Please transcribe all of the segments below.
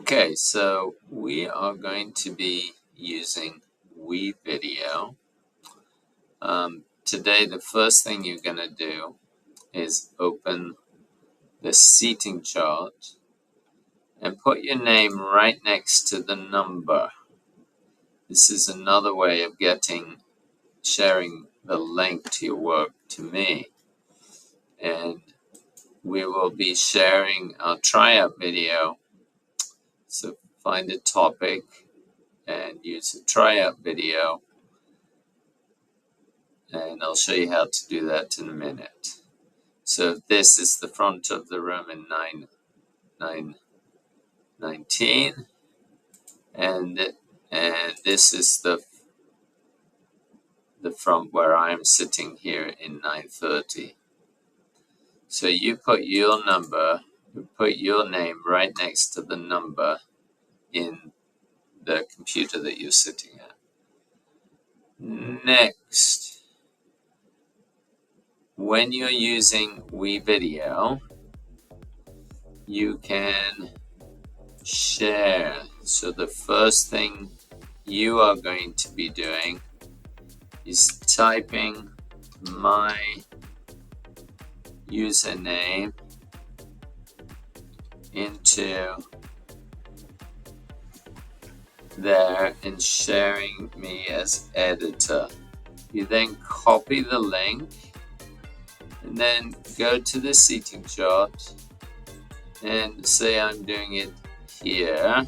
Okay, so we are going to be using WeVideo. Today, the first thing you're going to do is open the seating chart and put your name right next to the number. This is another way of sharing the link to your work to me. And we will be sharing our tryout video. So find a topic and use a tryout video. And I'll show you how to do that in a minute. So this is the front of the room in 919, and this is the front where I'm sitting here in 930. So you put your name right next to the number in the computer that you're sitting at. Next, when you're using WeVideo, you can share. So the first thing you are going to be doing is typing my username into there and sharing me as editor. You then copy the link and then go to the seating chart and say I'm doing it here.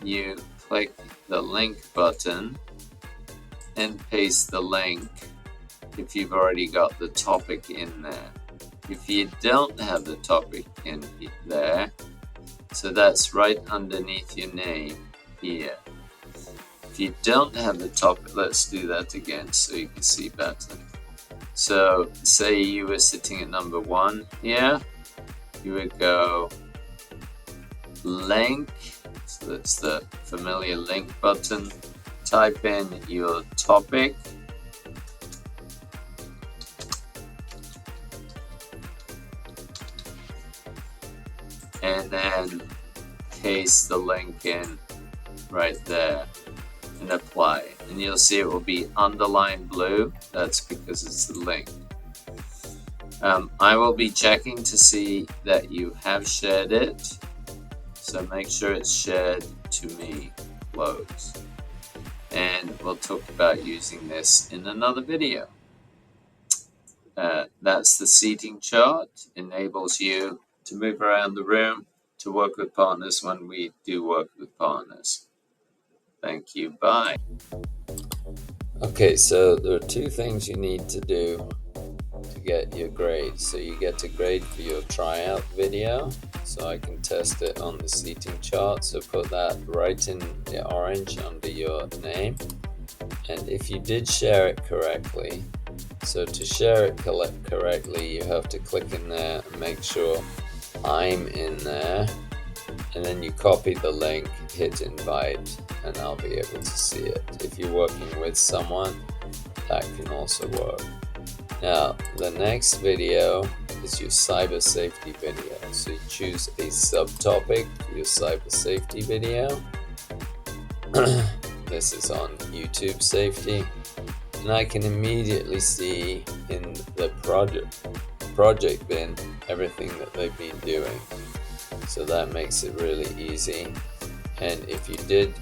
You click the link button and paste the link if you've already got the topic in there. If you don't have the topic in there, so that's right underneath your name here. If you don't have the topic, let's do that again so you can see better. So say you were sitting at number 1 here, you would go link, so that's the familiar link button, type in your topic, and then paste the link in right there and apply. And you'll see it will be underlined blue. That's because it's the link. I will be checking to see that you have shared it. So make sure it's shared to me, close. And we'll talk about using this in another video. That's the seating chart. Enables you to move around the room to work with partners when we do work with partners. Thank you. Bye. Okay, so there are 2 things you need to do to get your grade. So you get a grade for your tryout video, so I can test it on the seating chart. So put that right in the orange under your name. And if you did share it correctly, so to share it correctly, you have to click in there and make sure I'm in there, and then you copy the link, hit invite, and I'll be able to see it. If you're working with someone, that can also work. Now, the next video is your cyber safety video. So you choose a subtopic for your cyber safety video. This is on YouTube safety. And I can immediately see in the project bin everything that they've been doing. So that makes it really easy. And if you did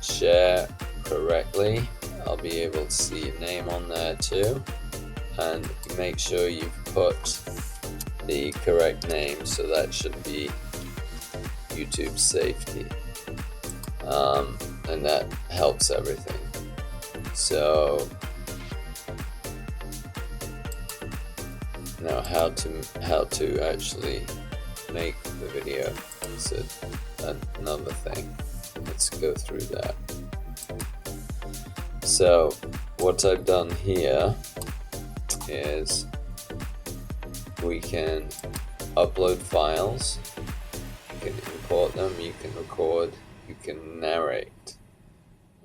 share correctly, I'll be able to see your name on there too. And make sure you've put the correct name, so that should be YouTube safety. And that helps everything. So now how to actually make the video is another thing. Let's go through that. So what I've done here is we can upload files, you can import them, you can record, you can narrate,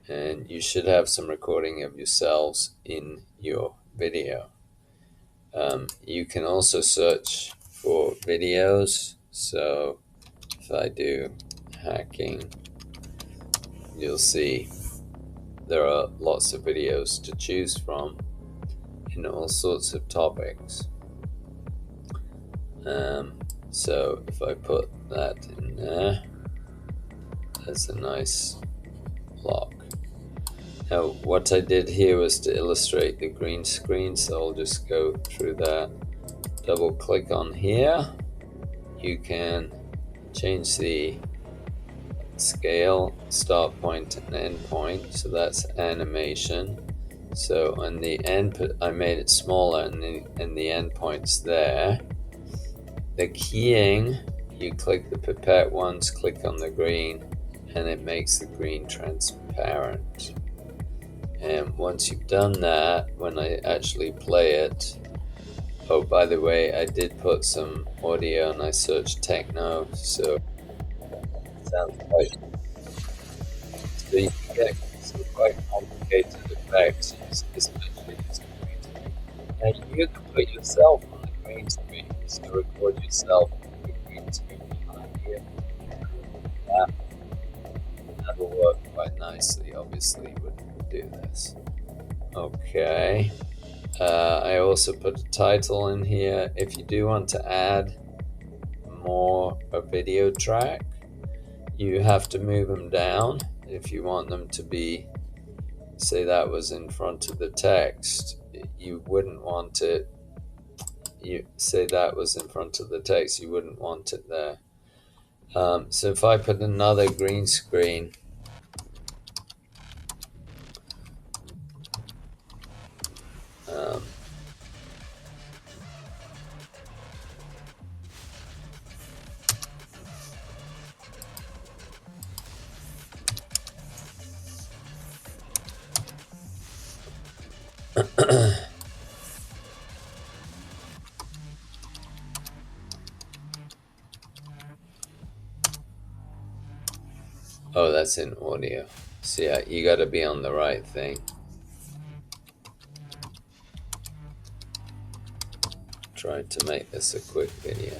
and you should have some recording of yourselves in your video. You can also search for videos. So if I do hacking, you'll see there are lots of videos to choose from in all sorts of topics. So if I put that in there, that's a nice block. Now what I did here was to illustrate the green screen, so I'll just go through that. Double click on here. You can change the scale, start point and end point, so that's animation. So on the end, I made it smaller, and the end point's there. The keying, you click the pipette once, click on the green, and it makes the green transparent. And once you've done that, when I actually play it, oh, by the way, I did put some audio and I searched techno, so it sounds quite, so you can get some quite complicated effects, especially this green. And you can put yourself on the green screen, so record yourself on the green screen behind you. That'll work quite nicely. Obviously, wouldn't do this. Okay. I also put a title in here. If you do want to add a video track, you have to move them down. If you want them to be, say that was in front of the text, you wouldn't want it. You say that was in front of the text, you wouldn't want it there. So if I put another green screen, oh, that's in audio. So yeah, you got to be on the right thing. Tried to make this a quick video.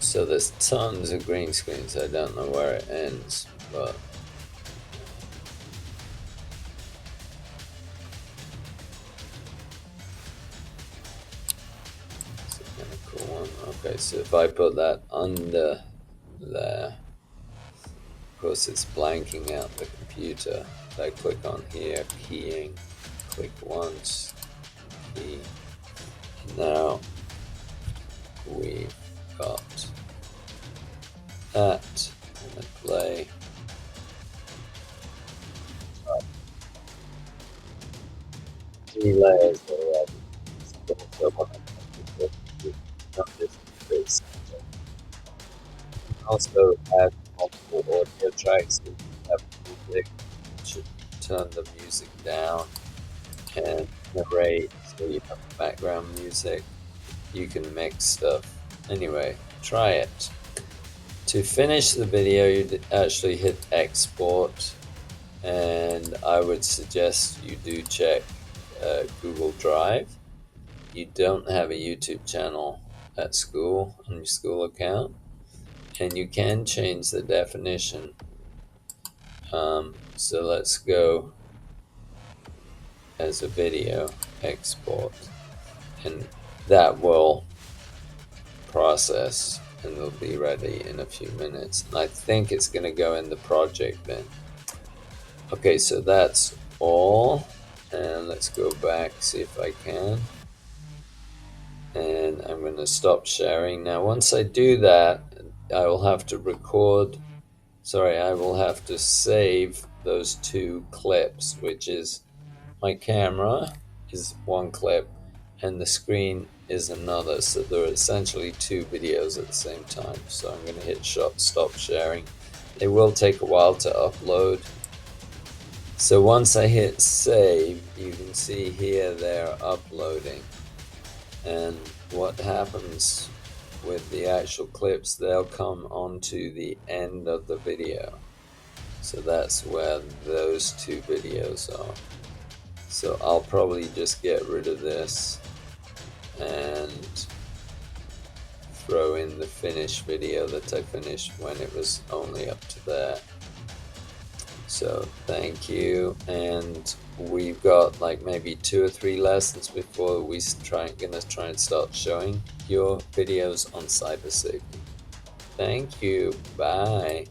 So there's tons of green screens. I don't know where it ends, but it's a kind of cool one. Okay, so if I put that under there, of course it's blanking out the computer. If I click on here, keying, click once, key. Now we've got that. I'm going to play. Three layers already. Also add multiple audio tracks. So you have music, should turn the music down and narrate, so you have background music. You can mix stuff. Anyway, try it. To finish the video, you actually hit export, and I would suggest you do check Google Drive. You don't have a YouTube channel at school on your school account, and you can change the definition. So let's go as a video, export, and that will process and it'll be ready in a few minutes. And I think it's going to go in the project bin. Okay, so that's all, and let's go back, see if I can. And I'm going to stop sharing. Now once I do that, I will have to I will have to save those two clips, which is my camera is one clip and the screen is another, so there are essentially two videos at the same time. So I'm going to hit stop sharing. It will take a while to upload. So once I hit save, you can see here they're uploading, and what happens with the actual clips, they'll come onto the end of the video. So that's where those two videos are. So I'll probably just get rid of this and throw in the finished video that I finished when it was only up to there. So thank you, and we've got like maybe 2 or 3 lessons before we gonna try and start showing your videos on cyber safety. Thank you. Bye.